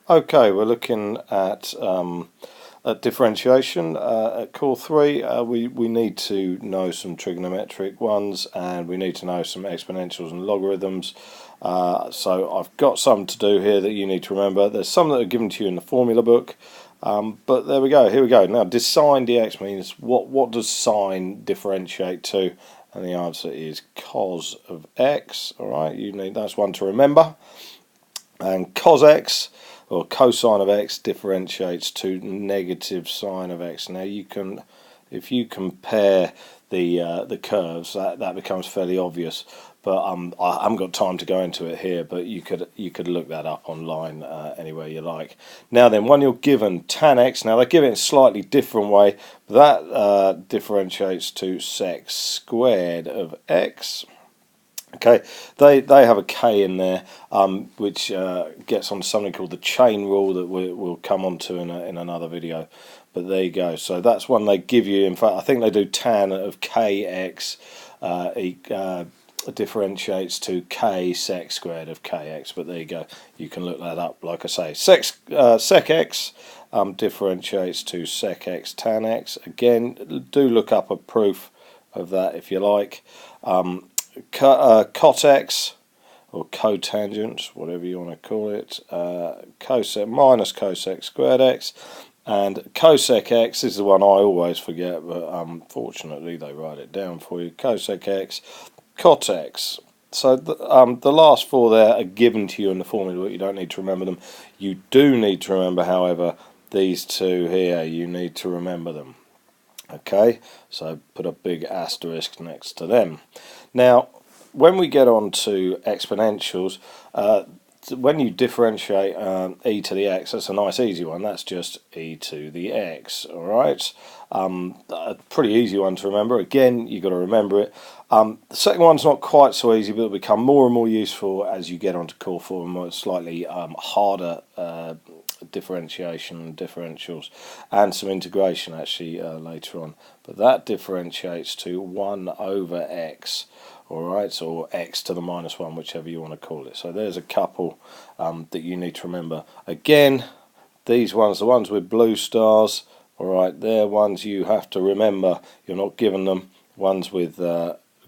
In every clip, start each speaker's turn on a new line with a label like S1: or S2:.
S1: Okay, we're looking at differentiation at core 3. We need to know some trigonometric ones, and we need to know some exponentials and logarithms. So I've got some to do here that you need to remember. There's some that are given to you in the formula book, but there we go. Here we go. Now, does sine dx means what does sine differentiate to? And the answer is cos of x. All right, that's one to remember. And cos x, or cosine of x, differentiates to negative sine of x. Now you can, if you compare the curves, that becomes fairly obvious. But I haven't got time to go into it here. But you could look that up online anywhere you like. Now then, when you're given tan x, now they give it in a slightly different way. That differentiates to sec squared of x. Okay, they have a k in there, which gets on something called the chain rule that we'll come on to in another video. But there you go. So that's one they give you. In fact, I think they do tan of kx differentiates to k sec squared of kx. But there you go. You can look that up. Like I say, sec x differentiates to sec x tan x. Again, do look up a proof of that if you like. Cot x, or cotangent, whatever you want to call it, cosec minus cosec squared x, and cosec x is the one I always forget, but fortunately they write it down for you. Cosec x, cot x. So the last four there are given to you in the formula, but you don't need to remember them. You do need to remember, however, these two here. You need to remember them. Okay, so put a big asterisk next to them. Now, when we get on to exponentials, when you differentiate e to the x, that's a nice easy one. That's just e to the x, all right? A pretty easy one to remember. Again, you've got to remember it. The second one's not quite so easy, but it'll become more and more useful as you get onto core 4 and more slightly harder differentiation and differentials, and some integration actually later on. But that differentiates to 1 over x, alright, or x to the minus 1, whichever you want to call it. So there's a couple that you need to remember. Again, these ones, the ones with blue stars, alright, they're ones you have to remember. You're not given them. Ones with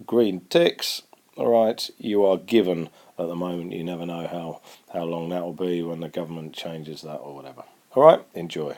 S1: green ticks, alright, you are given at the moment. You never know how long that will be when the government changes that or whatever. Alright, enjoy.